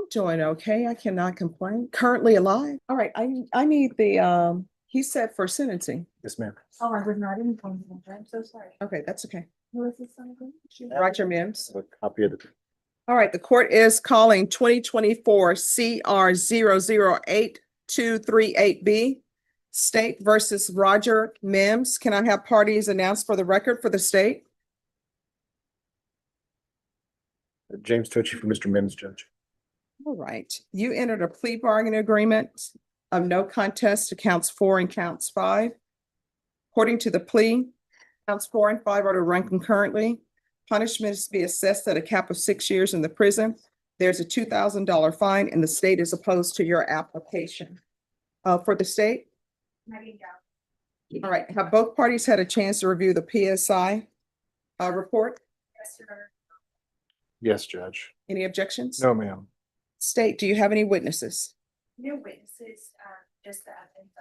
I'm doing okay. I cannot complain. Currently alive. All right, I need the he's set for sentencing. Yes, ma'am. Oh, I was not informed of that. I'm so sorry. Okay, that's okay. Who is this son again? Roger Mims. A copy of the. All right, the court is calling 2024 CR 008-238B. State versus Roger Mims. Can I have parties announced for the record for the state? James Tucci for Mr. Mims, Judge. All right, you entered a plea bargaining agreement of no contest to counts 4 and counts 5. According to the plea, counts 4 and 5 are to run concurrently. Punishment is to be assessed at a cap of 6 years in the prison. There's a $2,000 fine and the state is opposed to your application. For the state? All right, have both parties had a chance to review the PSI report? Yes, sir. Yes, Judge. Any objections? No, ma'am. State, do you have any witnesses? No witnesses, just the evidence.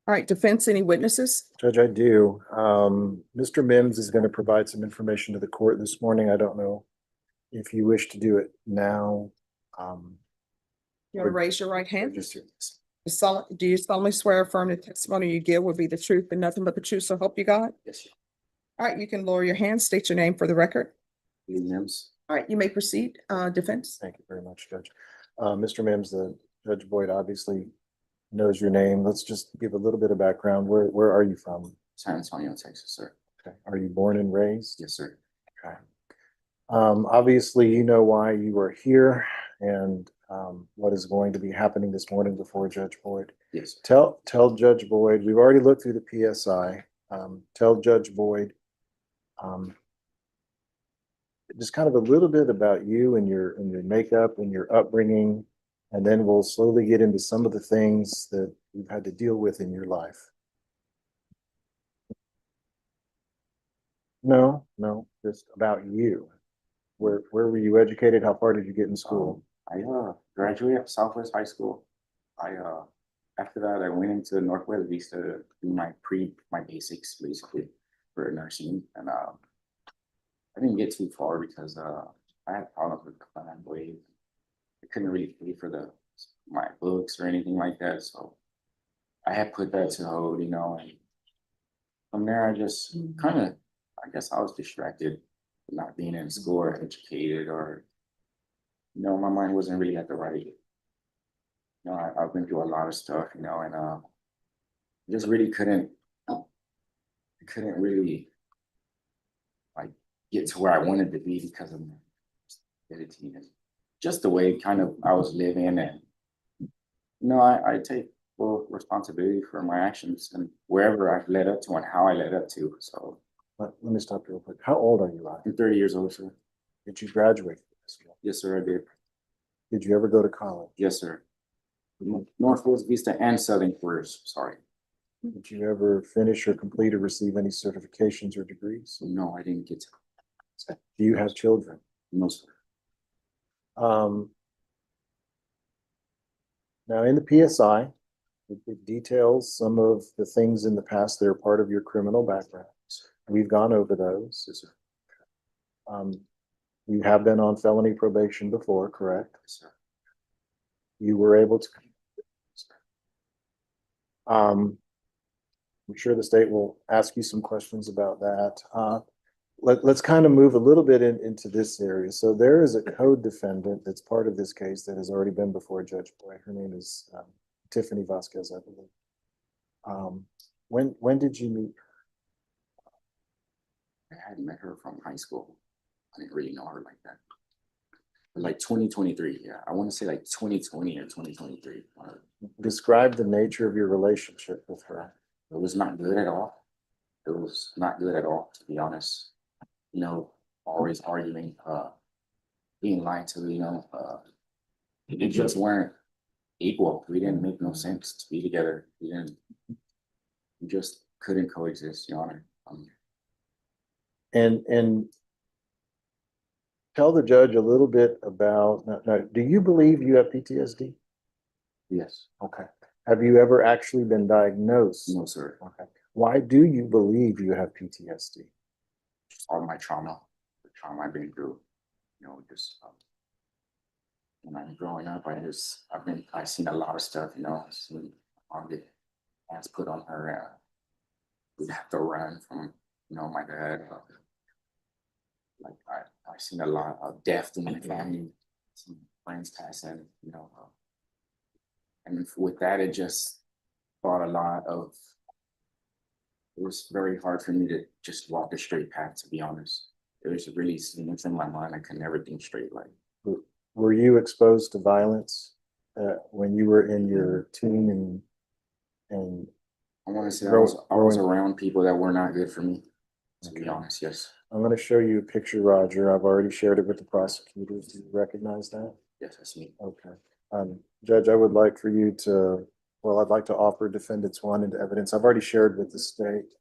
All right, defense, any witnesses? Judge, I do. Mr. Mims is going to provide some information to the court this morning. I don't know if you wish to do it now. You want to raise your right hand? Just here. Do you solemnly swear or affirm the testimony you give will be the truth and nothing but the truth, so help you God? Yes, All right, you can lower your hand, state your name for the record. Mims. All right, you may proceed, defense. Thank you very much, Judge. Mr. Mims, Judge Boyd obviously knows your name. Let's just give a little bit of background. Where are you from? San Antonio, Texas, sir. Okay. Are you born and raised? Yes, sir. Okay. Obviously, you know why you are here and what is going to be happening this morning before Judge Boyd. Yes. Tell Judge Boyd, we've already looked through the PSI. Tell Judge Boyd just kind of a little bit about you and your makeup and your upbringing, and then we'll slowly get into some of the things that you've had to deal with in your life. No, just about you. Where were you educated? How far did you get in school? I graduated at Southwest High School. After that I went into Northwest Vista to do my basics basically for nursing, and I didn't get too far because I had problems with landlord. I couldn't really pay for my books or anything like that, so I had put that to hold, and from there I just kind of, I guess I was distracted with not being in school or educated, or my mind wasn't really at the right. I've been through a lot of stuff, and just really couldn't really like get to where I wanted to be because of my stupidity and just the way kind of I was living. And I take full responsibility for my actions and wherever I've led up to and how I led up to. So Let me stop you real quick. How old are you, Ryan? I'm 30 years old, sir. Did you graduate from high school? Yes, sir, I did. Did you ever go to college? Yes, sir. Northwest Vista and Southern Careers, sorry. Did you ever finish or complete or receive any certifications or degrees? No, I didn't get to. Do you have children? No, sir. Now in the PSI, it details some of the things in the past that are part of your criminal background. We've gone over those. Yes, sir. You have been on felony probation before, correct? Yes, sir. You were able to. I'm sure the state will ask you some questions about that. Let's kind of move a little bit into this area. So there is a co-defendant that's part of this case that has already been before Judge Boyd. Her name is Tiffany Vasquez, I believe. When did you meet her? I had met her from high school. I didn't really know her like that. Like 2023, yeah. I want to say like 2020 or 2023. Describe the nature of your relationship with her. It was not good at all. It was not good at all, to be honest. Always arguing, being lied to, it just weren't equal. We didn't make no sense to be together. We just couldn't coexist, Your Honor. And tell the judge a little bit about, now, do you believe you have PTSD? Yes. Okay. Have you ever actually been diagnosed? No, sir. Okay. Why do you believe you have PTSD? Just all my trauma, the trauma I've been through, just when I'm growing up, I've seen a lot of stuff, you know, seen on the hands put on her, we'd have to run from, you know, my dad. Like I've seen a lot of death in my family, some friends passing, you know. And with that, it just brought a lot of, it was very hard for me to just walk a straight path, to be honest. It was really something in my mind I could never think straight. Like, Were you exposed to violence when you were in your teen and I want to say Grow- I was growing- around people that were not good for me, to be Okay. honest. Yes, I'm going to show you a picture, Roger. I've already shared it with the prosecutors. Do you recognize that? yes, that's me. Okay. Judge, I would like for you to, well, I'd like to offer defendants one into evidence. I've already shared with the state.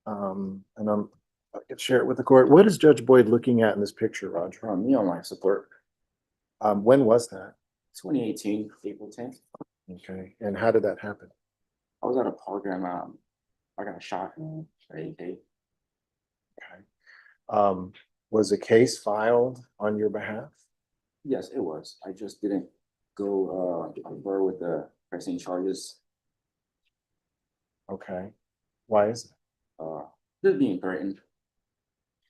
And I could share it with the court. What is Judge Boyd looking at in this picture, Roger? From me on life support, When was that? 2018, April 10th. Okay. And how did that happen? I was at a park and I got shot at AK. Okay. Was a case filed on your behalf? Yes, it was. I just didn't go over with the pressing charges. Okay. Why is that? Just being threatened.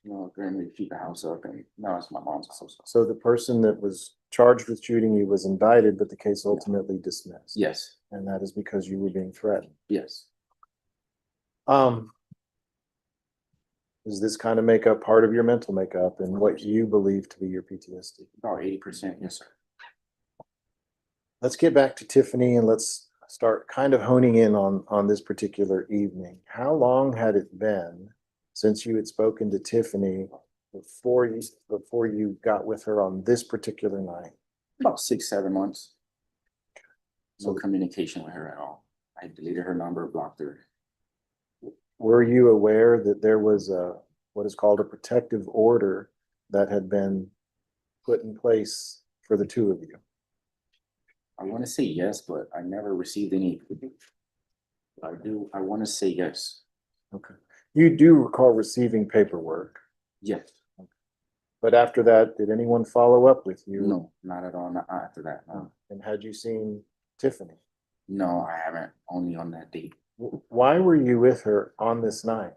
You know, threatening to keep the house up, and now it's my mom's house. So the person that was charged with shooting you was indicted, but the case ultimately dismissed. Yes, And that is because you were being threatened. yes. Does this kind of make up part of your mental makeup and what you believe to be your PTSD? About 80%, yes, sir. Let's get back to Tiffany and let's start kind of honing in on this particular evening. How long had it been since you had spoken to Tiffany before you got with her on this particular night? About 6-7 months. No So communication with her at all. I deleted her number, blocked her. were you aware that there was what is called a protective order that had been put in place for the two of you? I want to say yes, but I never received any. I want to say yes. Okay. You do recall receiving paperwork, Yes. but after that, did anyone follow up with you? No, not at all. Not after that. No. And had you seen Tiffany? No, I haven't. Only on that date. Why were you with her on this night?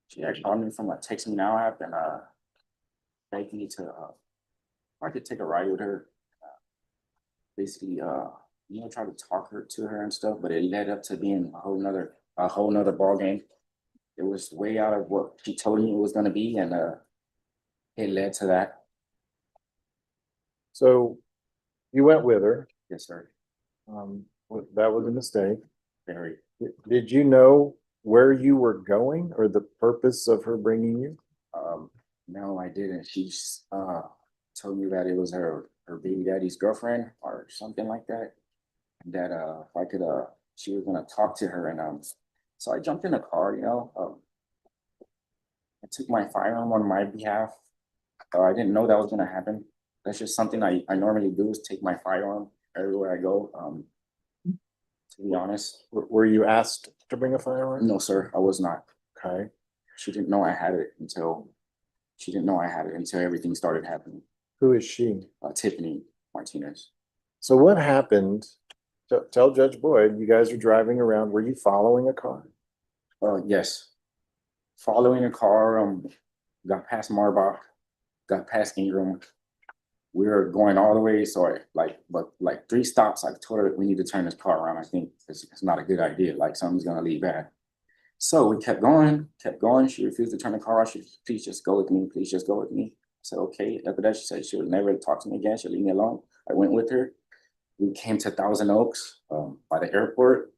She actually called me from a Text Me Now app and begged me to if I could take a ride with her. Basically, you know, try to talk to her and stuff, but it led up to being a whole nother ball game. It was way out of what she told me it was gonna be, and it led to that. So you went with her. Yes, sir. That was a mistake. Very. Did you know where you were going or the purpose of her bringing you? No, I didn't. She told me that it was her baby daddy's girlfriend or something like that. And that if I could she was gonna talk to her, and so I jumped in a car, you know. I took my firearm on my behalf. I didn't know that was gonna happen. That's just something I normally do, is take my firearm everywhere I go. To be honest. Were you asked to bring a firearm? No, sir, I was not. Okay. She didn't know I had it until everything started happening. Who is she? Tiffany Martinez. So what happened? Tell Judge Boyd, you guys are driving around. Were you following a car? Yes. Following a car, got past Marbach, got past Ingram. We were going all the way, so but 3 stops, I told her we need to turn this car around. I think it's not a good idea, like something's gonna leave bad. So we kept going. She refused to turn the car off. She, please just go with me, please just go with me. I said, okay. After that, she said she would never talk to me again. She'll leave me alone. I went with her. We came to Thousand Oaks by the airport.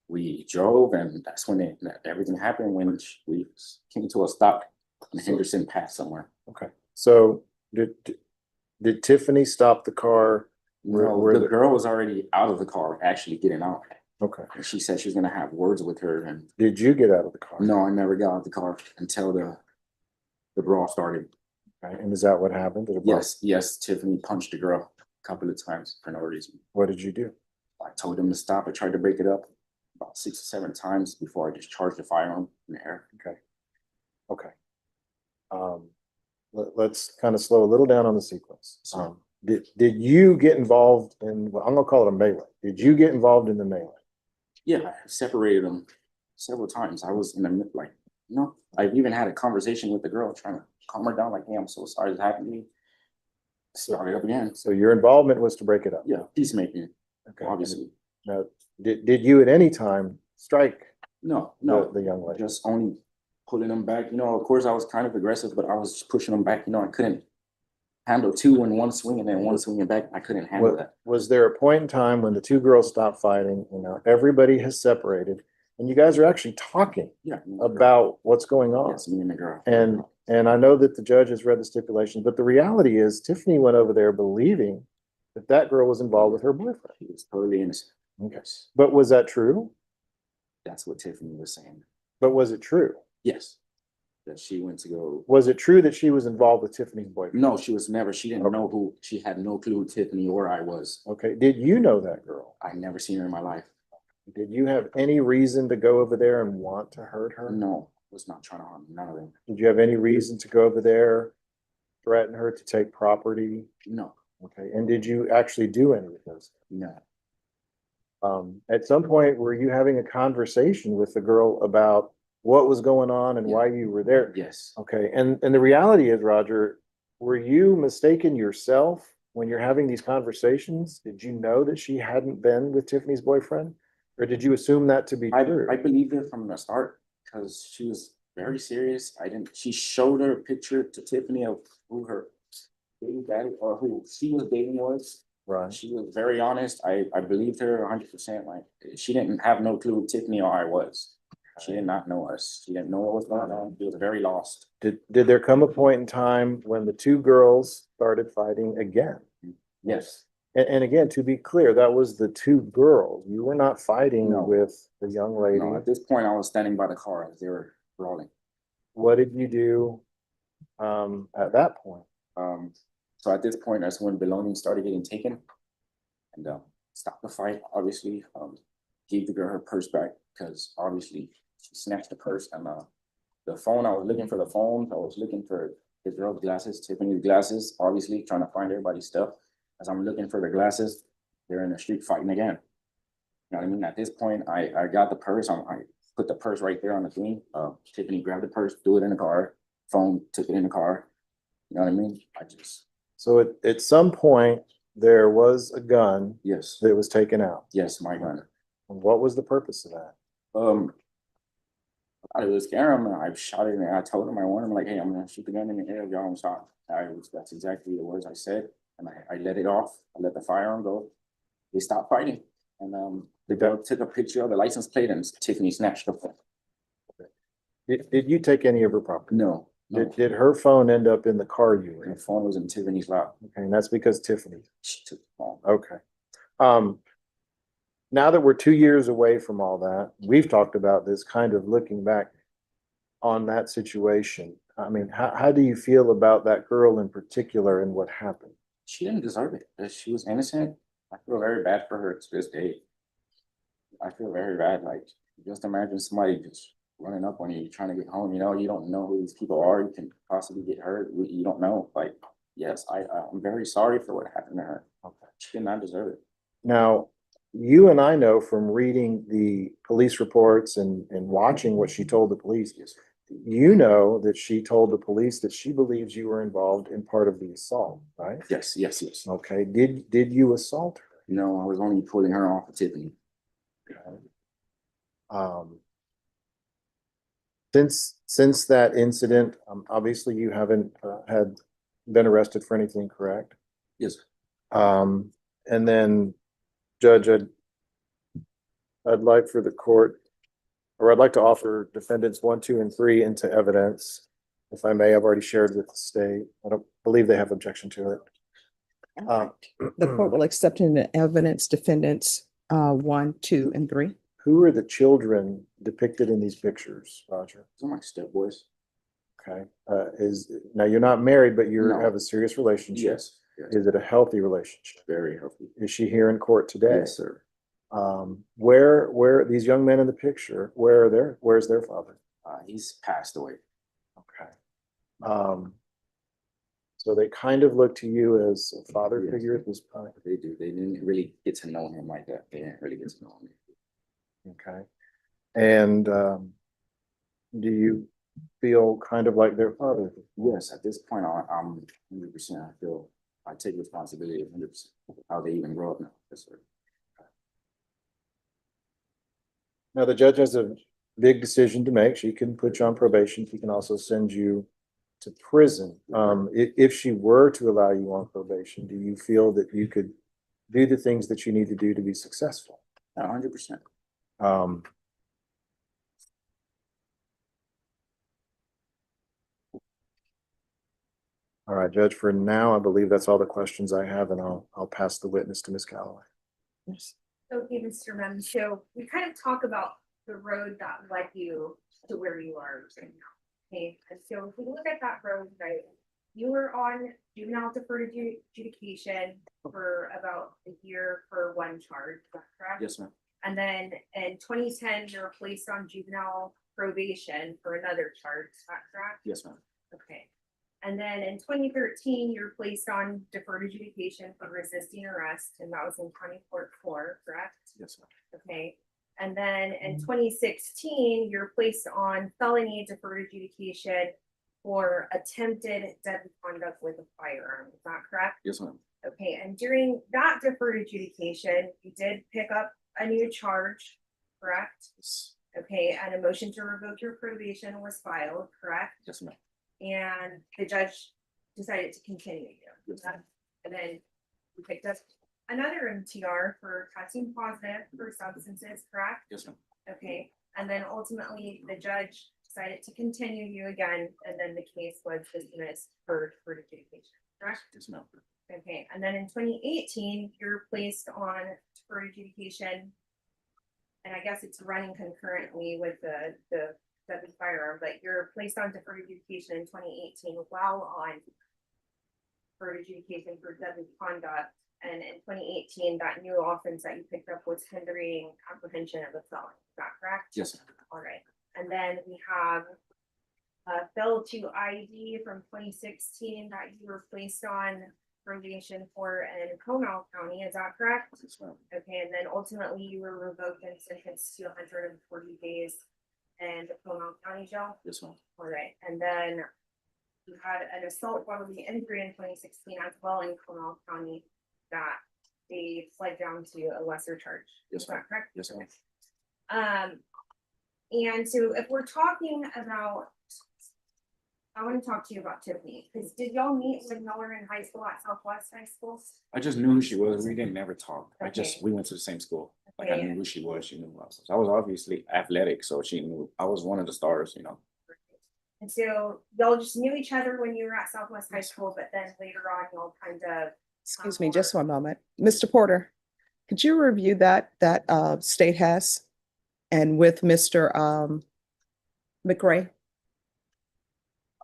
We drove, and that's when everything happened, when we came to a stop in Henderson Pass somewhere. Okay. So did Tiffany stop the car? No, the girl was already out of the car, actually getting out. Okay. And she said she was gonna have words with her. And Did you get out of the car? no, I never got out of the car until the brawl started. Okay. And is that what happened? Did a brawl- Yes, Tiffany punched the girl a couple of times for no reason. What did you do? I told him to stop. I tried to break it up about 6 or 7 times before I discharged the firearm in the air. Okay. Okay. let's kind of slow a little down on the sequence. Did you get involved in, well, I'm gonna call it a melee. Did you get involved in the melee? Yeah, I separated them several times. I was in the like, I've even had a conversation with the girl trying to calm her down, like, hey, I'm so sorry this happened to me. Started up again. So your involvement was to break it up? Yeah, peacemaking, Okay. obviously. Now, did you at any time strike No, the young lady? just only pulling them back. Of course I was kind of aggressive, but I was just pushing them back. I couldn't handle two in one swing and then one swinging back. I couldn't handle that. Was there a point in time when the two girls stopped fighting, everybody has separated, and you guys are actually talking Yeah, about what's going on? yes, me and the girl. And I know that the judge has read the stipulations, but the reality is Tiffany went over there believing that that girl was involved with her boyfriend. He was totally innocent. Okay. But was that true? That's what Tiffany was saying. But was it true? Yes. That she went to go. Was it true that she was involved with Tiffany's boyfriend? No, she was never. She didn't know who. She had no clue who Tiffany or I was. Okay. Did you know that girl? I never seen her in my life. Did you have any reason to go over there and want to hurt her? No, was not trying to harm none of them. Did you have any reason to go over there, threaten her to take property? No, Okay. And did you actually do any of those? no. At some point, were you having a conversation with the girl about what was going on and Yeah. why you were there? Yes. Okay. And the reality is, Roger, were you mistaken yourself when you're having these conversations? Did you know that she hadn't been with Tiffany's boyfriend? Or did you assume that to be true? I believed her from the start because she was very serious. She showed her a picture to Tiffany of who her dating daddy or who she was dating was. Right. She was very honest. I believed her 100%. Like, she didn't have no clue who Tiffany or I was. She did not know us. She didn't know what was going on. She was very lost. Did there come a point in time when the two girls started fighting again? Yes. And again, to be clear, that was the two girls. You were not fighting No. with the young lady. No, at this point, I was standing by the car as they were brawling. What did you do at that point? So at this point, that's when belongings started getting taken, and stopped the fight. Obviously, gave the girl her purse back because obviously she snatched the purse and the phone. I was looking for the phone. I was looking for the girl's glasses, Tiffany's glasses. Obviously, trying to find everybody's stuff. As I'm looking for the glasses, they're in the street fighting again. You know what I mean? At this point, I got the purse. I put the purse right there on the thing. Tiffany grabbed the purse, threw it in the car. Phone, took it in the car. You know what I mean? So at some point, there was a gun Yes, that was taken out. yes, my gun. And what was the purpose of that? I was scared him and I shot it and I told him, I warned him, like, hey, I'm gonna shoot the gun in the air if y'all don't stop. That's exactly the words I said. And I let it off. I let the firearm go. They stopped fighting. And the girl took a picture of the license plate and Tiffany snatched the phone. Did you take any of her property? No. Did her phone end up in the car you were The in? phone was in Tiffany's lap. Okay, and that's because Tiffany. She took the phone. Okay. Now that we're 2 years away from all that, we've talked about this kind of looking back on that situation. I mean, how do you feel about that girl in particular and what happened? She didn't deserve it. She was innocent. I feel very bad for her to this day. I feel very bad. Like, just imagine somebody just running up on you, trying to get home. You don't know who these people are. You can possibly get hurt. You don't know. Like, yes, I'm very sorry for what happened to her. Okay. She did not deserve it. Now, you and I know from reading the police reports and watching what she told the police, you know that she told the police that she believes you were involved in part of the assault, right? Yes. Okay. Did you assault her? No, I was only pulling her off of Tiffany. Since that incident, obviously you haven't had been arrested for anything, correct? Yes. And then, Judge, I'd like for the court, or I'd like to offer defendants 1, 2, and 3 into evidence. If I may, I've already shared with the state. I don't believe they have objection to it. The court will accept into evidence defendants 1, 2, and 3. Who are the children depicted in these pictures, Roger? Those are my step boys. Okay. Now you're not married, but you No. have a serious relationship. Yes. Is it a healthy relationship? Very healthy. Is she here in court today? Yes, sir. Where these young men in the picture, where's their father? He's passed away. Okay. So they kind of look to you as a father Yes. figure at this point. They do. They didn't really get to know him like that. They didn't really get to know him. Okay. And do you feel kind of like their father? Yes, at this point, I'm 100%. I feel I take responsibility 100%. How they even grow up now. Yes, sir. Now, the judge has a big decision to make. She can put you on probation. She can also send you to prison. If she were to allow you on probation, do you feel that you could do the things that you need to do to be successful? 100%. Um, all right, Judge, for now, I believe that's all the questions I have, and I'll pass the witness to Ms. Calloway. Okay, Mr. Mem, so we kind of talk about the road that led you to where you are right now. Okay, and so if we look at that road, right, you were on juvenile deferred adjudication for about a year for one charge, is that correct? Yes, ma'am. And then in 2010, you were placed on juvenile probation for another charge, is that correct? Yes, ma'am. Okay. And then in 2013, you were placed on deferred adjudication for resisting arrest, and that was in county court 4, correct? Yes, ma'am. Okay. And then in 2016, you're placed on felony deferred adjudication for attempted deadly conduct with a firearm, is that correct? Yes, ma'am. Okay, and during that deferred adjudication, you did pick up a new charge, correct? Yes, Okay, and a motion to revoke your probation was filed, correct? yes, ma'am. And the judge decided to continue you. Yes. And then you picked up another MTR for testing positive for substances, correct? Yes, ma'am. Okay, and then ultimately the judge decided to continue you again, and then the case was dismissed for adjudication, correct? Yes, ma'am. Okay, and then in 2018, you're placed on for adjudication. And I guess it's running concurrently with the deadly firearm, but you're placed on deferred adjudication in 2018 while on deferred adjudication for deadly conduct. And in 2018, that new offense that you picked up was hindering apprehension of a felon. Is that correct? Yes, ma'am. All right. And then we have failed to ID from 2016 that you were placed on probation for in Comal County. Is that correct? Yes, ma'am. Okay, and then ultimately you were revoked and sentenced to 140 days in the Comal County Jail. Yes, ma'am. All right, and then you had an assault bodily injury in 2016 as well in Comal County that they fled down to a lesser charge. Yes, Is that ma'am. correct? Yes, ma'am. And so if we're talking about, I want to talk to you about Tiffany, because did y'all meet when y'all were in high school at Southwest High School? I just knew who she was. We didn't never talk. Okay. We went to the same school. Like I Okay. knew who she was. She knew who I was. I was obviously athletic, so she knew I was one of the stars, you know. And so y'all just knew each other when you were at Southwest High School, but then later on y'all kind of. Excuse me, just one moment. Mr. Porter, could you review that state has and with Mr. McRae?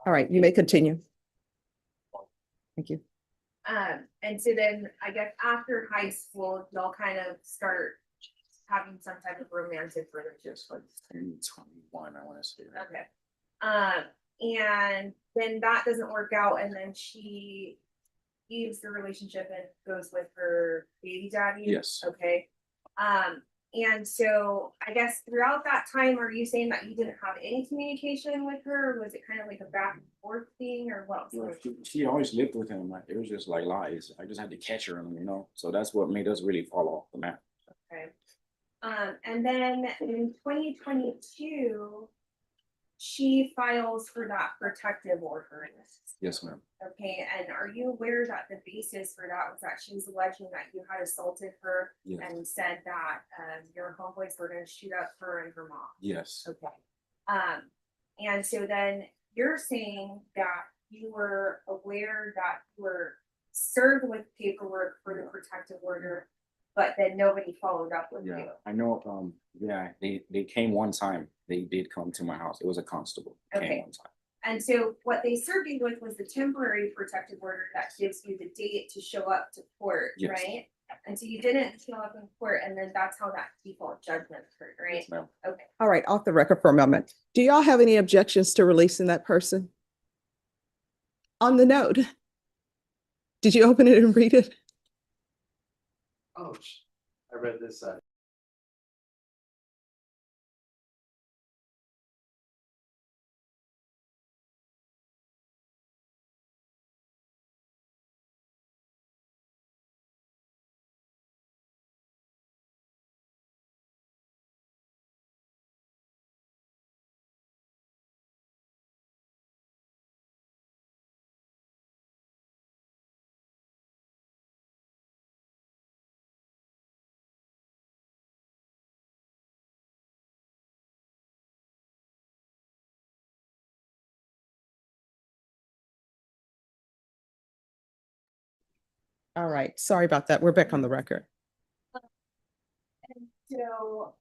All right, you may continue. Thank you. And so then I guess after high school, y'all kind of start having some type of romantic relationship. Just like 21, I want to say. Okay. And then that doesn't work out, and then she leaves the relationship and goes with her baby daddy. Yes. Okay. And so I guess throughout that time, are you saying that you didn't have any communication with her? Or was it kind of like a back and forth thing, or what? Well, she always lived with him. Like, it was just like lies. I just had to catch her, you know. So that's what made us really fall off the map. Okay. And then in 2022, she files for that protective order. Yes, ma'am. Okay, and are you aware that the basis for that was that she was alleging that you had assaulted her Yes. and said that your homeboys were gonna shoot up her and her mom? Yes. Okay. And so then you're saying that you were aware that you were served with paperwork for the protective order, but then nobody followed up with you. Yeah, I know. Yeah, they came one time. They did come to my house. It was a constable. Came Okay. one time. And so what they served you with was the temporary protective order that gives you the date to show up to court, Yes. right? And so you didn't show up in court, and then that's how that default judgment occurred, right? Yes, ma'am. Okay. All right, off the record for a moment. Do y'all have any objections to releasing that person? On the note, Did you open it and read it? Oh, I read this side. All right, sorry about that. We're back on the record. And so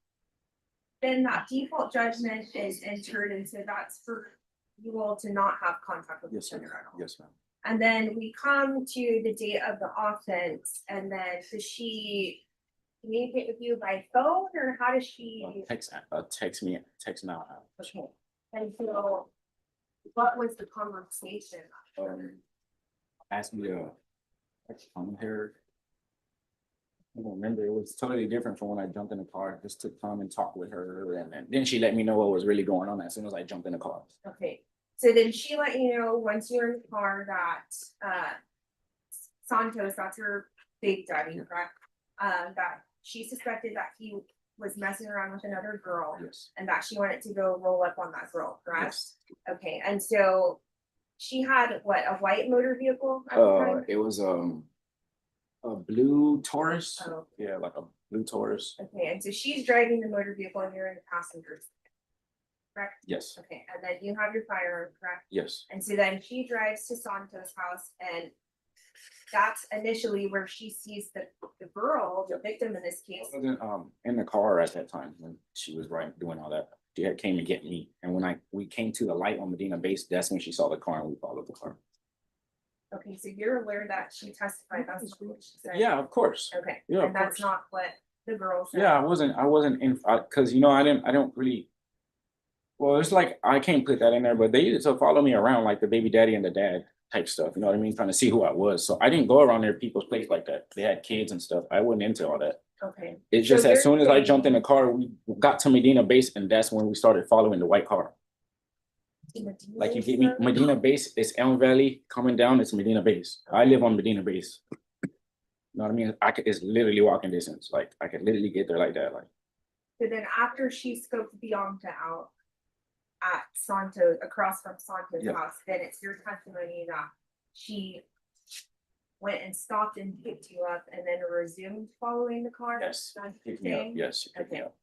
then that default judgment is entered, and so that's for you all to not have contact with Yes, each other sir. at all. Yes, ma'am. And then we come to the date of the offense, and then does she communicate with you by phone, or how does she? Text now. Okay. And so what was the conversation? Asked me to come here. I don't remember. It was totally different from when I jumped in the car, just to come and talk with her. And then she let me know what was really going on as soon as I jumped in the car. Okay, so then she let you know once you're in the car that Santos, that's her big daddy, correct? That she suspected that he was messing around with another girl Yes. and that she wanted to go roll up on that girl, correct? Yes. Okay, and so she had what, a white motor vehicle at the time? It was a blue Taurus. Oh. Yeah, like a blue Taurus. Okay, and so she's driving the motor vehicle and you're in the passenger seat, correct? Yes. Okay, and then you have your firearm, correct? Yes. And so then she drives to Santos' house, and that's initially where she sees the girl, the victim in this case. I wasn't in the car at that time when she was doing all that. She had came to get me, and when we came to the light on Medina Base, that's when she saw the car and we followed the car. Okay, so you're aware that she testified, that's what she said? Yeah, of course. Okay, Yeah, of and that's course. not what the girl said? Yeah, I wasn't in, because I don't really. Well, it's like I can't put that in there, but they used to follow me around like the baby daddy and the dad type stuff. You know what I mean? Trying to see who I was. So I didn't go around their people's place like that. They had kids and stuff. I wasn't into all that. Okay. It's just So as you're soon as I jumped in the saying- car, we got to Medina Base, and that's when we started following the white car. Like you get me, Medina Base is Elm Valley coming down. It's Medina Base. I live on Medina Base. You know what I mean? It's literally walking distance. Like I could literally get there like that. Like So then after she scoped Bianca out at Santos, across from Santos' Yeah. house, then it's your testimony that she went and stopped and picked you up and then resumed following the car? yes, That's what pick you're me up. saying? Yes, she picked me Okay. up.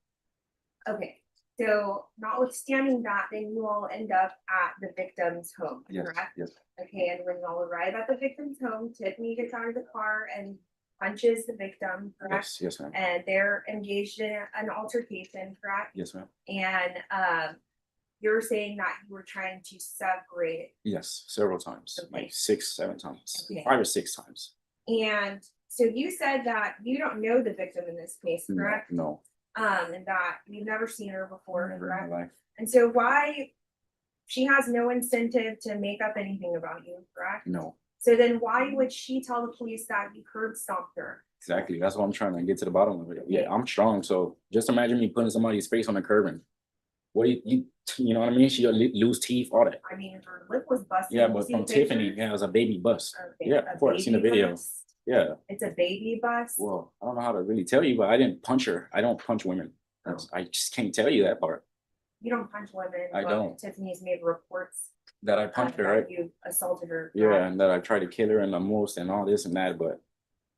Okay, so notwithstanding that, then you all end up at the victim's home, Yes, correct? yes, Okay, and when you all arrive at the victim's home, Tiffany gets out of the car and punches the victim, correct? yes, yes, ma'am. And they're engaged in an altercation, correct? Yes, ma'am. And you're saying that you were trying to separate. Yes, several times, Okay. like 6, 7 times, Okay. 5 or 6 times. And so you said that you don't know the victim in this case, No, correct? no, And that you've never seen her before, never in correct? my life. And so why, she has no incentive to make up anything about you, correct? No, So then why would she tell the police that you curb stomped her? exactly. That's what I'm trying to get to the bottom of it. Yeah. Yeah, I'm strong. So just imagine me putting somebody's face on the curb and what do you know what I mean? She'll lose teeth, all that. I mean, her lip was busted. Yeah, You but see from the Tiffany, pictures? yeah, it was a baby bust. Okay, Yeah, a of course, I've seen the baby video. bust? Yeah, It's a baby bust? well, I don't know how to really tell you, but I didn't punch her. I don't punch women. I just can't tell you that part, You don't punch women. I but don't. Tiffany's made reports. that I punched her, that right? You assaulted her. Yeah, correct? and that I tried to kill her and the most and all this and that, but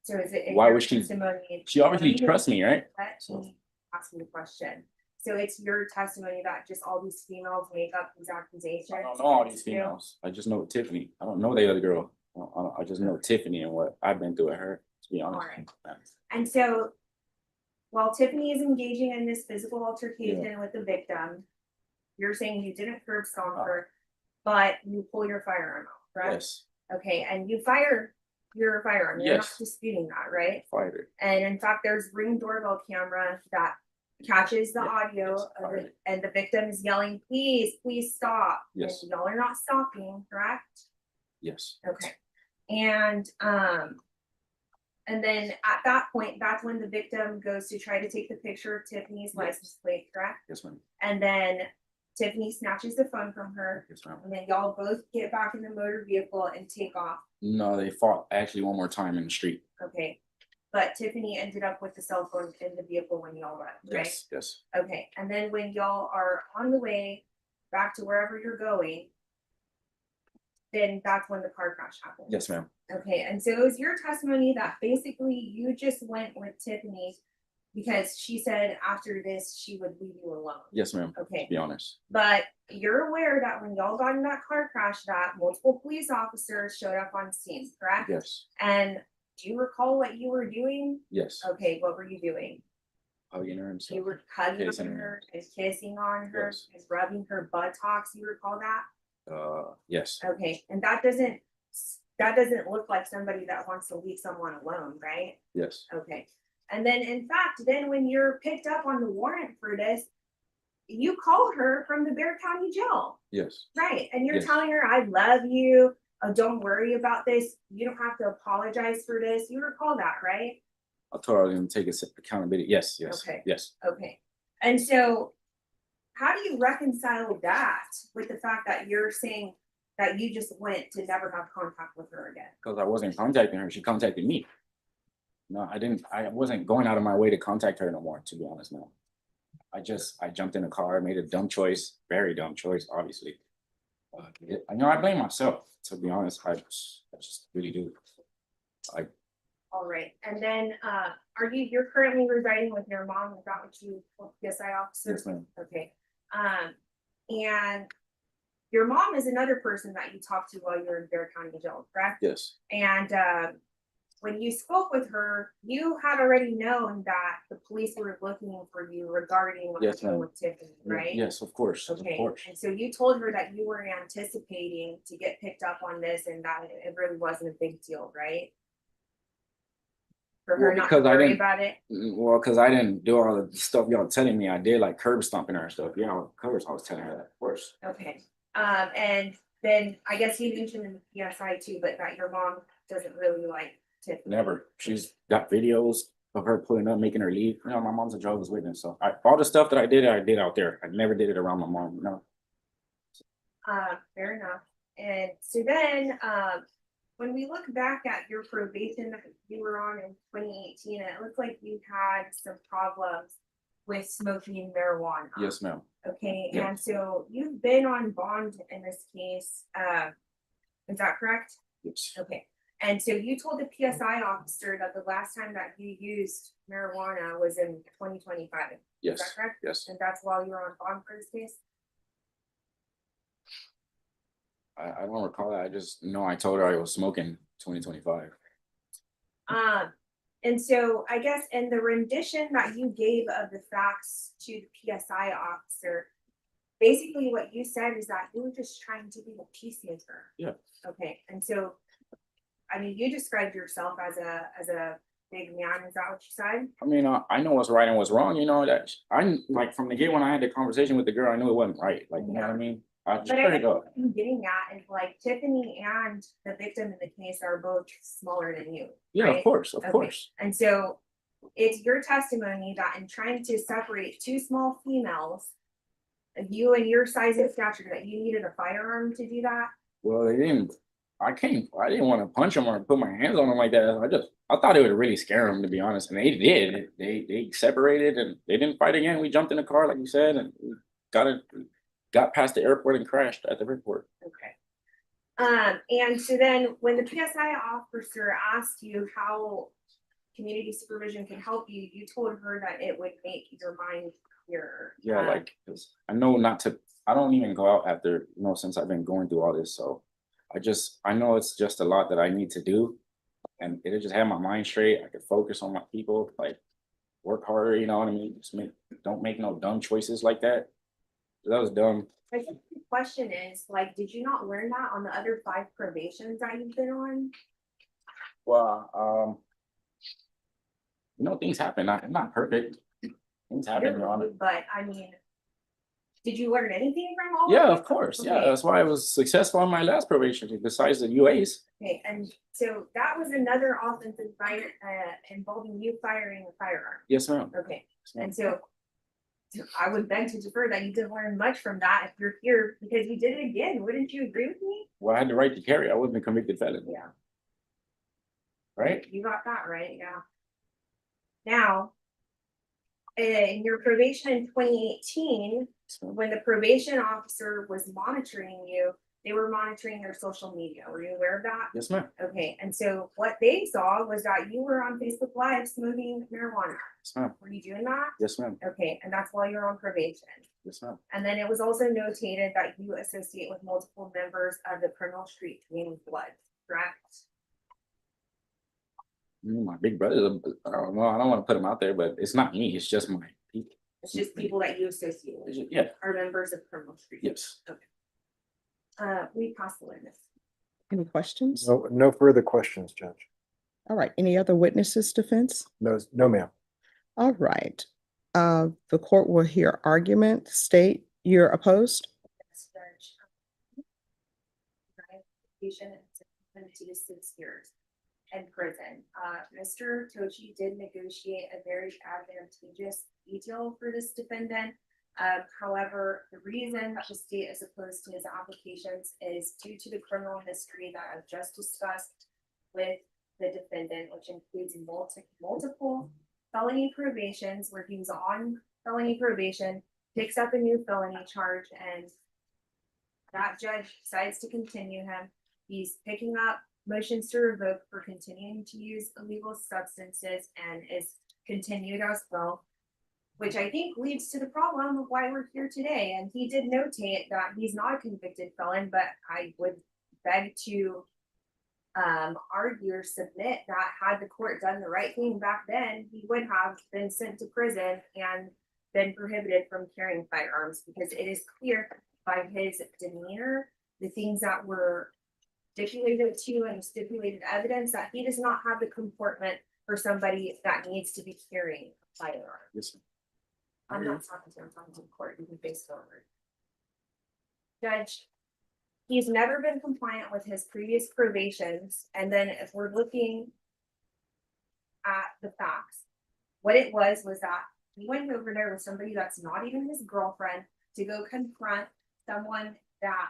So is it? Why your would she- testimony- she obviously Let me- trusts me, right? Let So- me ask you a question. So it's your testimony that just all these females make up these accusations? I don't know all these against you? females. I just know Tiffany. I don't know the other girl. I just know Tiffany and what I've been through with her, to be honest. Alright. And so while Tiffany is engaging in this physical altercation with the victim, you're saying you didn't curb stomp her, but you pull your firearm out, correct? Yes, Okay, and you fire your firearm. You're not Yes. disputing that, right? fired her. And in fact, there's Ring doorbell camera that catches the Yeah, audio yes, of alright. it, and the victim is yelling, please, please stop. Yes. And y'all are not stopping, correct? Yes. Okay. And then at that point, that's when the victim goes to try to take the picture of Tiffany's license plate, correct? Yes, ma'am. And then Tiffany snatches the phone from her, Yes, ma'am. and then y'all both get back in the motor vehicle and take off. No, they fought actually one more time in the street. Okay. But Tiffany ended up with the cell phone in the vehicle when y'all left, right? Yes, yes. Okay, and then when y'all are on the way back to wherever you're going, then that's when the car crash happened. Yes, ma'am. Okay, and so it was your testimony that basically you just went with Tiffany because she said after this, she would leave you alone. Yes, ma'am. Okay, To be honest. but you're aware that when y'all got in that car crash, that multiple police officers showed up on scene, correct? Yes, And do you recall what you were doing? yes. Okay, what were you doing? Hugging her and stuff. You were hugging Kissing on her. her and kissing on her Yes. and rubbing her buttocks. You recall that? Yes, Okay, and that doesn't look like somebody that wants to leave someone alone, right? yes, Okay, and then in fact, then when you're picked up on the warrant for this, you call her from the Bear County Jail, yes, right? And you're Yes. telling her, "I love you. Don't worry about this. You don't have to apologize for this." You recall that, right? I told her I was gonna take accountability. Yes, yes, Okay. yes. Okay, and so how do you reconcile that with the fact that you're saying that you just went to never have contact with her again? Because I wasn't contacting her, she contacted me. No, I wasn't going out of my way to contact her no more, to be honest, no. I jumped in a car, made a dumb choice, very dumb choice, obviously. I blame myself, to be honest. I just really do. All right, and then you're currently residing with your mom, is that what you told PSI officer? Yes, ma'am. Okay, and your mom is another person that you talked to while you're in Bear County Jail, correct? Yes, And when you spoke with her, you had already known that the police were looking for you regarding what Yes, happened ma'am. with Tiffany, right? yes, of course, of Okay, course. and so you told her that you were anticipating to get picked up on this and that it really wasn't a big deal, right? For her Well, not to because I worry didn't- about it? Well, because I didn't do all the stuff y'all telling me I did, like curb stomping her and stuff. Yeah, of course, I was telling her that, of course. Okay, and then I guess you mentioned in the PSI too, but that your mom doesn't really like Tiffany. Never. She's got videos of her pulling up, making her leave. You know, my mom's a Jehovah's Witness, so all the stuff that I did out there. I never did it around my mom. No. Fair enough. And so then, when we look back at your probation that you were on in 2018, it looks like you had some problems with smoking marijuana. Yes, ma'am. Okay, Yeah. and so you've been on bond in this case, is that correct? Yes. Okay, and so you told the PSI officer that the last time that you used marijuana was in 2025. Is Yes. that correct? Yes. And that's while you were on bond for this case? I don't recall that. I just know I told her I was smoking 2025. And so I guess in the rendition that you gave of the facts to the PSI officer, basically what you said is that you were just trying to be a peacemaker. Yeah. Okay, and so, I mean, you described yourself as a big man, is that what you said? I mean, I know what's right and what's wrong. You know that I like from the gate when I had the conversation with the girl, I knew it wasn't right. Like, you know what I mean? I just But I turned think it up. what I'm getting at is like Tiffany and the victim in the case are both smaller than you. Yeah, right? of course, of Okay. course. And so it's your testimony that in trying to separate two small females, you and your size and stature, that you needed a firearm to do that? Well, they didn't. I didn't want to punch them or put my hands on them like that. I thought it would really scare them, to be honest. And they did. They separated and they didn't fight again. We jumped in the car, like you said, and we got past the airport and crashed at the airport. Okay. And so then when the PSI officer asked you how community supervision can help you, you told her that it would make your mind clearer. Yeah, like 'cause I know not to. I don't even go out after since I've been going through all this. So I know it's just a lot that I need to do, and it'll just have my mind straight. I could focus on my people, like work harder. You know what I mean? Don't make no dumb choices like that. That was dumb. I think the question is, like, did you not learn that on the other 5 probations that you've been on? Well, things happen. I'm not perfect. Things happen, Your Honor. But I mean, Did you learn anything from all? Yeah, this? of course. Yeah, Okay. that's why I was successful on my last probation, besides the UAs. Okay, and so that was another offensive fire, involving you firing a firearm. Yes, ma'am. Okay, Yes, ma'am. and so I would beg to defer that you didn't learn much from that if you're here because you did it again. Wouldn't you agree with me? Well, I had the right to carry. I wasn't a convicted felon, Yeah. right? You got that right, yeah. Now, in your probation in 2018, when the probation officer was monitoring you, they were monitoring your social media. Were you aware of that? Yes, ma'am. Okay, and so what they saw was that you were on Facebook Live smoking marijuana. Yes, ma'am. Were you doing that? Yes, ma'am. Okay, and that's while you're on probation. Yes, ma'am. And then it was also notated that you associate with multiple members of the criminal street gang blood, correct? My big brother, well, I don't want to put him out there, but it's not me. It's just my people. It's just people that you associate with Yeah, are members of criminal street. yes. We pass the witness. Any questions? No, no further questions, Judge. All right, any other witnesses, defense? No, no, ma'am. All right, the court will hear argument. State you're opposed. Judge. Patient to 6 years in prison. Mr. Tochi did negotiate a very advantageous deal for this defendant. However, the reason that the state is opposed to his applications is due to the criminal history that I've just discussed with the defendant, which includes multiple felony probations where he was on felony probation, picks up a new felony charge, and that judge decides to continue him. He's picking up motions to revoke for continuing to use illegal substances and is continued as well, which I think leads to the problem of why we're here today. And he did notate that he's not a convicted felon, but I would beg to argue or submit that had the court done the right thing back then, he would have been sent to prison and been prohibited from carrying firearms, because it is clear by his demeanor, the things that were stipulated to and stipulated evidence, that he does not have the comportment for somebody that needs to be carrying a firearm. Yes, ma'am. I'm not talking to him, I'm talking to the court, you can face forward. Judge, he's never been compliant with his previous probations, and then if we're looking at the facts, what it was that he went over there with somebody that's not even his girlfriend to go confront someone that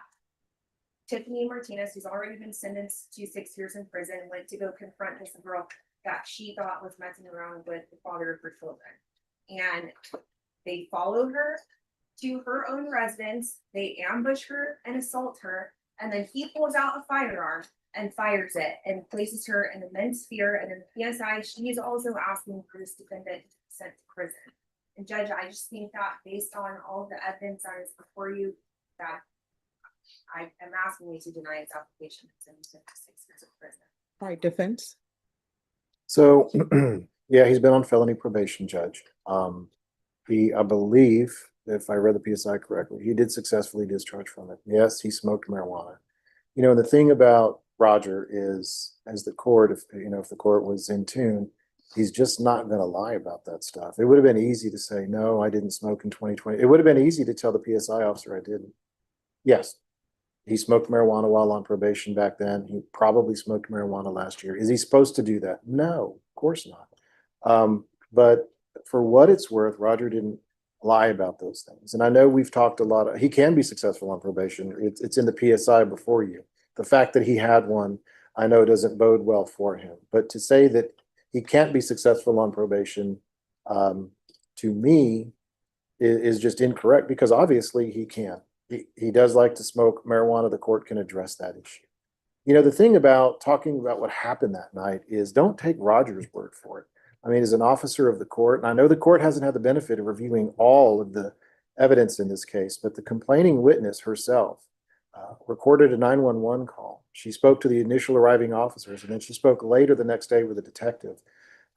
Tiffany Martinez, who's already been sentenced to 6 years in prison, went to go confront this girl that she thought was messing around with the father of her children. And they follow her to her own residence, they ambush her and assault her, and then he pulls out a firearm and fires it and places her in immense fear. And in the PSI, she's also asking for this defendant to be sent to prison. And Judge, I just think that based on all the evidence that is before you, that I am asking you to deny his application and send him to 6 years of prison. All right, defense. So, yeah, he's been on felony probation, Judge. I believe, if I read the PSI correctly, he did successfully discharge from it. Yes, he smoked marijuana. You know, the thing about Roger is, as the court, if the court was in tune, he's just not going to lie about that stuff. It would have been easy to say, no, I didn't smoke in 2020. It would have been easy to tell the PSI officer I didn't. Yes, he smoked marijuana while on probation back then. He probably smoked marijuana last year. Is he supposed to do that? No, of course not. But for what it's worth, Roger didn't lie about those things. And I know we've talked a lot. He can be successful on probation. It's in the PSI before you. The fact that he had one, I know doesn't bode well for him. But to say that he can't be successful on probation, to me, is just incorrect, because obviously he can. He does like to smoke marijuana. The court can address that issue. You know, the thing about talking about what happened that night is, don't take Roger's word for it. I mean, as an officer of the court, and I know the court hasn't had the benefit of reviewing all of the evidence in this case, but the complaining witness herself recorded a 911 call. She spoke to the initial arriving officers, and then she spoke later the next day with a detective.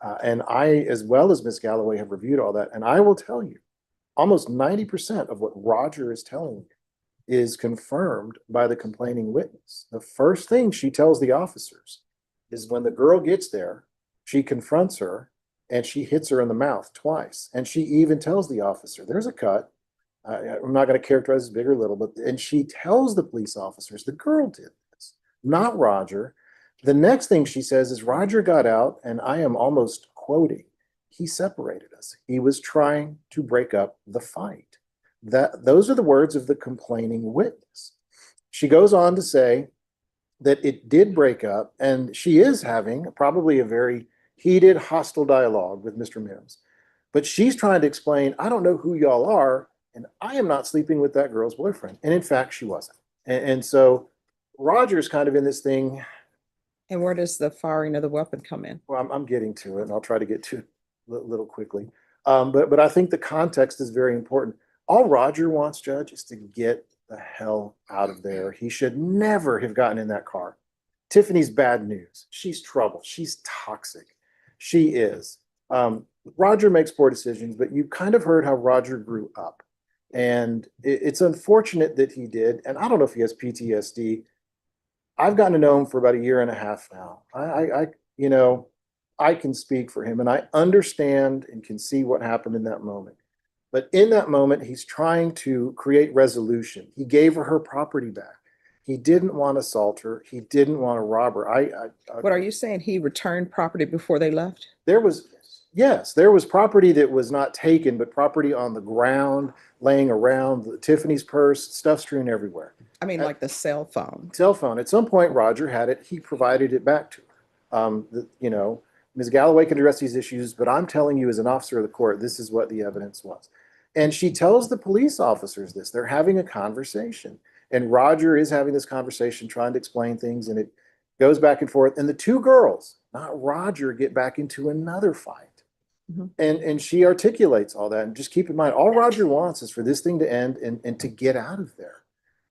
And I, as well as Ms. Galloway, have reviewed all that. And I will tell you, almost 90% of what Roger is telling you is confirmed by the complaining witness. The first thing she tells the officers is, when the girl gets there, she confronts her and she hits her in the mouth twice. And she even tells the officer, there's a cut. I'm not going to characterize as big or little, but, and she tells the police officers, the girl did this, not Roger. The next thing she says is Roger got out, and I am almost quoting, he separated us. He was trying to break up the fight. Those are the words of the complaining witness. She goes on to say that it did break up, and she is having probably a very heated, hostile dialogue with Mr. Mims. But she's trying to explain, I don't know who y'all are, and I am not sleeping with that girl's boyfriend. And in fact, she wasn't. And so Roger's kind of in this thing. And where does the firing of the weapon come in? Well, I'm getting to it, and I'll try to get to it a little quickly. But I think the context is very important. All Roger wants, Judge, is to get the hell out of there. He should never have gotten in that car. Tiffany's bad news. She's trouble. She's toxic. She is. Roger makes poor decisions, but you kind of heard how Roger grew up. And it's unfortunate that he did. And I don't know if he has PTSD. I've gotten to know him for about 1.5 years now. I can speak for him, and I understand and can see what happened in that moment. But in that moment, he's trying to create resolution. He gave her property back. He didn't want to assault her. He didn't want to rob her. What are you saying? He returned property before they left? There was property that was not taken, but property on the ground, laying around, Tiffany's purse, stuff strewn everywhere. I mean, like the cell phone. Cell phone. At some point, Roger had it. He provided it back to her. Ms. Galloway can address these issues, but I'm telling you as an officer of the court, this is what the evidence was. And she tells the police officers this. They're having a conversation. And Roger is having this conversation, trying to explain things, and it goes back and forth. And the two girls, not Roger, get back into another fight. Mm-hmm. And she articulates all that. And just keep in mind, all Roger wants is for this thing to end and to get out of there.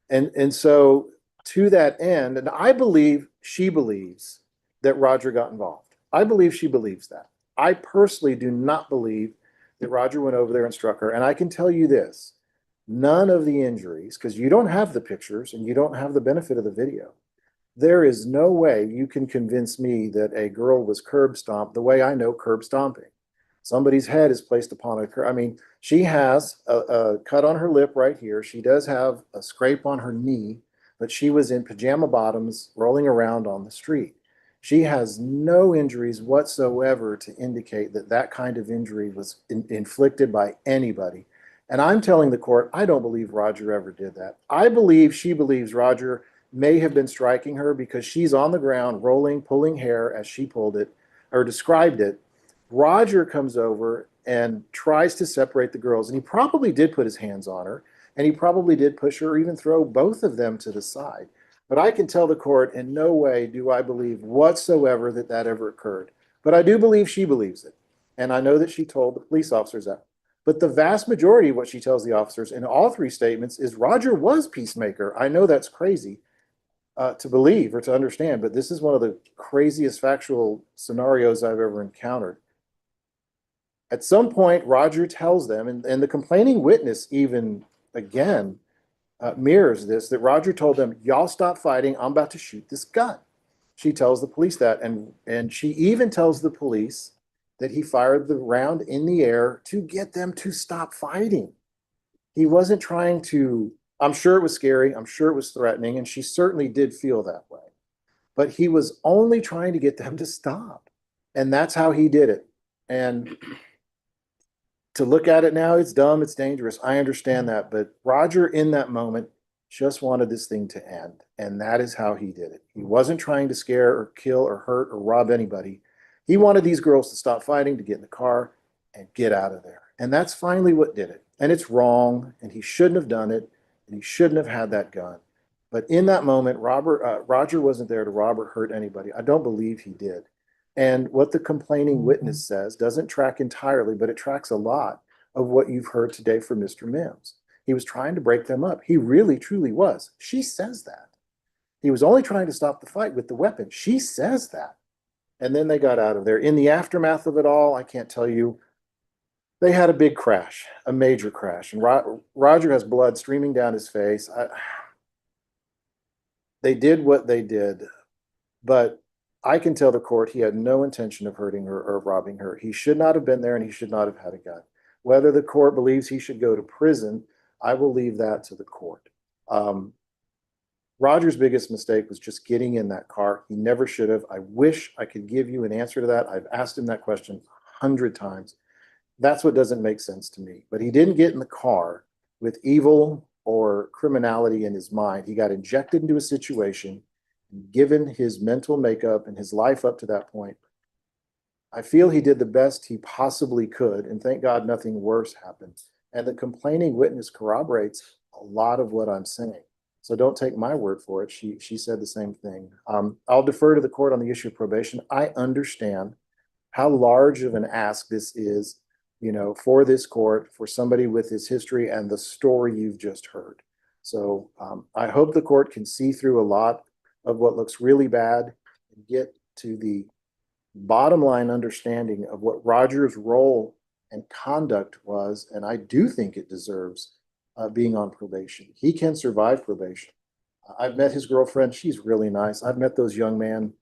And so to that end, and I believe she believes that Roger got involved. I believe she believes that. I personally do not believe that Roger went over there and struck her. And I can tell you this, none of the injuries, because you don't have the pictures and you don't have the benefit of the video. There is no way you can convince me that a girl was curb stomped the way I know curb stomping. Somebody's head is placed upon a curb. I mean, she has a cut on her lip right here. She does have a scrape on her knee, but she was in pajama bottoms rolling around on the street. She has no injuries whatsoever to indicate that that kind of injury was inflicted by anybody. And I'm telling the court, I don't believe Roger ever did that. I believe she believes Roger may have been striking her because she's on the ground rolling, pulling hair as she pulled it or described it. Roger comes over and tries to separate the girls. And he probably did put his hands on her, and he probably did push her or even throw both of them to the side. But I can tell the court in no way do I believe whatsoever that that ever occurred. But I do believe she believes it. And I know that she told the police officers that. But the vast majority of what she tells the officers in all three statements is Roger was Peacemaker. I know that's crazy to believe or to understand, but this is one of the craziest factual scenarios I've ever encountered. At some point, Roger tells them, and the complaining witness even, again, mirrors this, that Roger told them, y'all stop fighting, I'm about to shoot this gun. She tells the police that, and she even tells the police that he fired the round in the air to get them to stop fighting. He wasn't trying to, I'm sure it was scary, I'm sure it was threatening, and she certainly did feel that way. But he was only trying to get them to stop. And that's how he did it. And to look at it now, it's dumb, it's dangerous. I understand that. But Roger, in that moment, just wanted this thing to end. And that is how he did it. He wasn't trying to scare or kill or hurt or rob anybody. He wanted these girls to stop fighting, to get in the car and get out of there. And that's finally what did it. And it's wrong, and he shouldn't have done it, and he shouldn't have had that gun. But in that moment, Roger wasn't there to rob or hurt anybody. I don't believe he did. And what the complaining witness says doesn't track entirely, but it tracks a lot of what you've heard today from Mr. Mims. He was trying to break them up. He really, truly was. She says that. He was only trying to stop the fight with the weapon. She says that. And then they got out of there. In the aftermath of it all, I can't tell you, they had a big crash, a major crash. And Roger has blood streaming down his face. They did what they did, but I can tell the court he had no intention of hurting her or robbing her. He should not have been there, and he should not have had a gun. Whether the court believes he should go to prison, I will leave that to the court. Roger's biggest mistake was just getting in that car. He never should have. I wish I could give you an answer to that. I've asked him that question 100 times. That's what doesn't make sense to me. But he didn't get in the car with evil or criminality in his mind. He got injected into a situation, given his mental makeup and his life up to that point. I feel he did the best he possibly could, and thank God nothing worse happened. And the complaining witness corroborates a lot of what I'm saying. So don't take my word for it. She said the same thing. I'll defer to the court on the issue of probation. I understand how large of an ask this is, you know, for this court, for somebody with his history and the story you've just heard. So I hope the court can see through a lot of what looks really bad and get to the bottom line understanding of what Roger's role and conduct was. And I do think it deserves being on probation. He can survive probation. I've met his girlfriend. She's really nice. I've met those young men.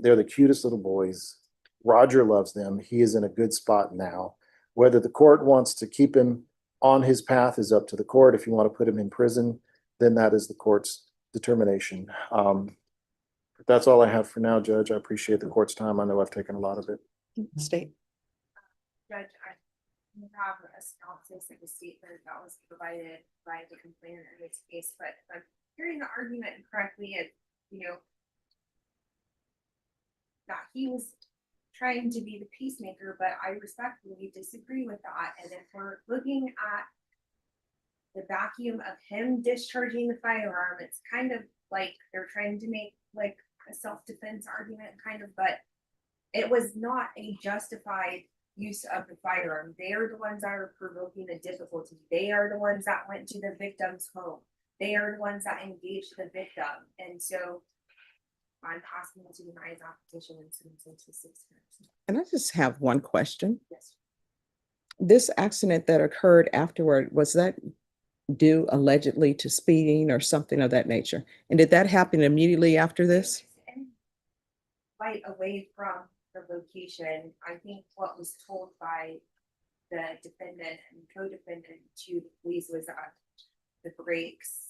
They're the cutest little boys. Roger loves them. He is in a good spot now. Whether the court wants to keep him on his path is up to the court. If you want to put him in prison, then that is the court's determination. But that's all I have for now, Judge. I appreciate the court's time. I know I've taken a lot of it. State. Judge, I have a synopsis of the statement that was provided by the complainant in this case, but if I'm hearing the argument correctly, it, you know, that he was trying to be the peacemaker, but I respectfully disagree with that. And if we're looking at the vacuum of him discharging the firearm, it's kind of like they're trying to make like a self-defense argument, kind of, but it was not a justified use of the firearm. They are the ones that are provoking the difficulty. They are the ones that went to the victim's home. They are the ones that engaged the victim. And so I'm asking to deny his application and sentence him to 6 months. And I just have one question. Yes. This accident that occurred afterward, was that due allegedly to speeding or something of that nature? And did that happen immediately after this? Right away from the location, I think what was told by the defendant and co-defendant to the police was that the brakes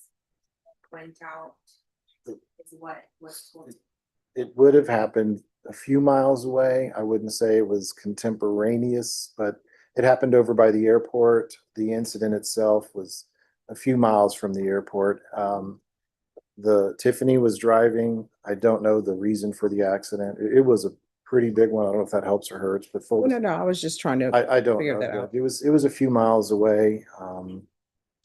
went out, is what was told. It would have happened a few miles away. I wouldn't say it was contemporaneous, but it happened over by the airport. The incident itself was a few miles from the airport. The Tiffany was driving. I don't know the reason for the accident. It was a pretty big one. I don't know if that helps or hurts, but full. No, I was just trying to, I don't figure know. that out. It was a few miles away.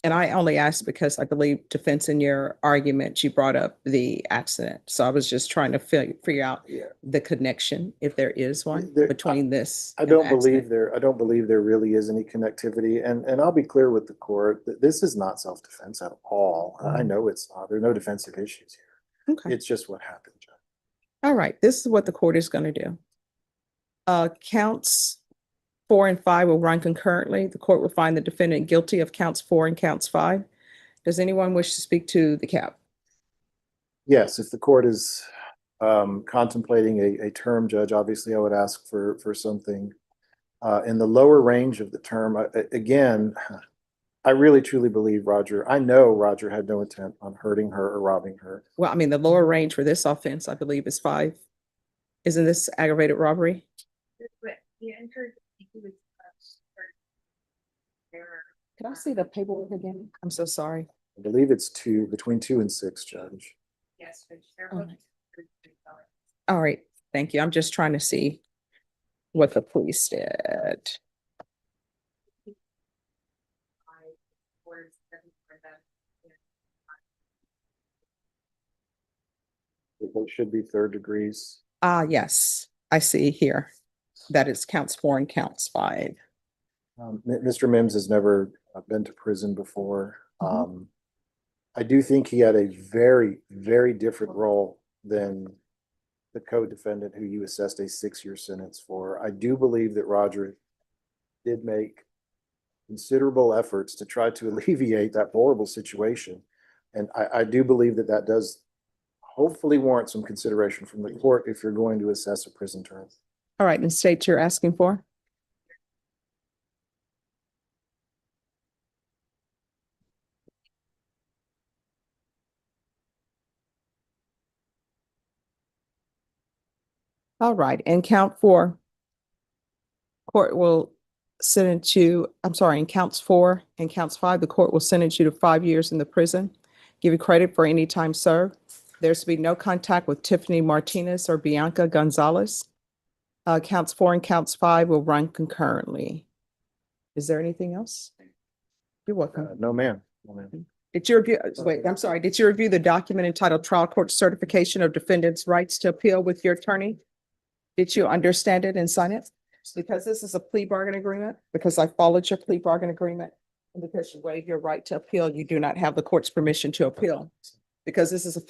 and I only asked because I believe defense in your argument, you brought up the accident. So I was just trying to figure out Yeah. the connection, if there is one, There- between this. I and the don't believe accident. I don't believe there really is any connectivity. And I'll be clear with the court that this is not self-defense at all. I know it's not. There are no defensive issues here. Okay, It's just what happened, Judge. all right. This is what the court is going to do. Counts 4 and 5 will run concurrently. The court will find the defendant guilty of counts 4 and counts 5. Does anyone wish to speak to the cap? Yes, if the court is contemplating a term, Judge, obviously I would ask for something in the lower range of the term. Again, I really truly believe I know Roger had no intent on hurting her or robbing her. Well, I mean, the lower range for this offense, I believe, is 5. Isn't this aggravated robbery? But he entered, he was. There. Could I see the paperwork again? I'm so sorry. I believe it's between 2 and 6, Judge. Yes, Judge, they're Oh. both. All right, thank you. I'm just trying to see what the police did. It should be third degrees. Yes, I see here that it's counts 4 and counts 5. Mr. Mims has never been to prison before. Mhm. I do think he had a very, very different role than the co-defendant who you assessed a 6-year sentence for. I do believe that Roger did make considerable efforts to try to alleviate that horrible situation. And I do believe that does hopefully warrant some consideration from the court if you're going to assess a prison term. All right, and state you're asking for? All right, and count four. Court will sentence you, I'm sorry, in counts four and counts five, the court will sentence you to 5 years in the prison. Give you credit for any time served. There's to be no contact with Tiffany Martinez or Bianca Gonzalez. Counts four and counts five will run concurrently. Is there anything else? You're welcome. No, ma'am. No, ma'am. Did you review, wait, I'm sorry, did you review the document entitled Trial Court Certification of Defendant's Rights to Appeal with your attorney? Did you understand it and sign it? Because this is a plea bargain agreement, because I followed your plea bargain agreement, and because you waive your right to appeal, you do not have the court's permission to appeal. Because this is a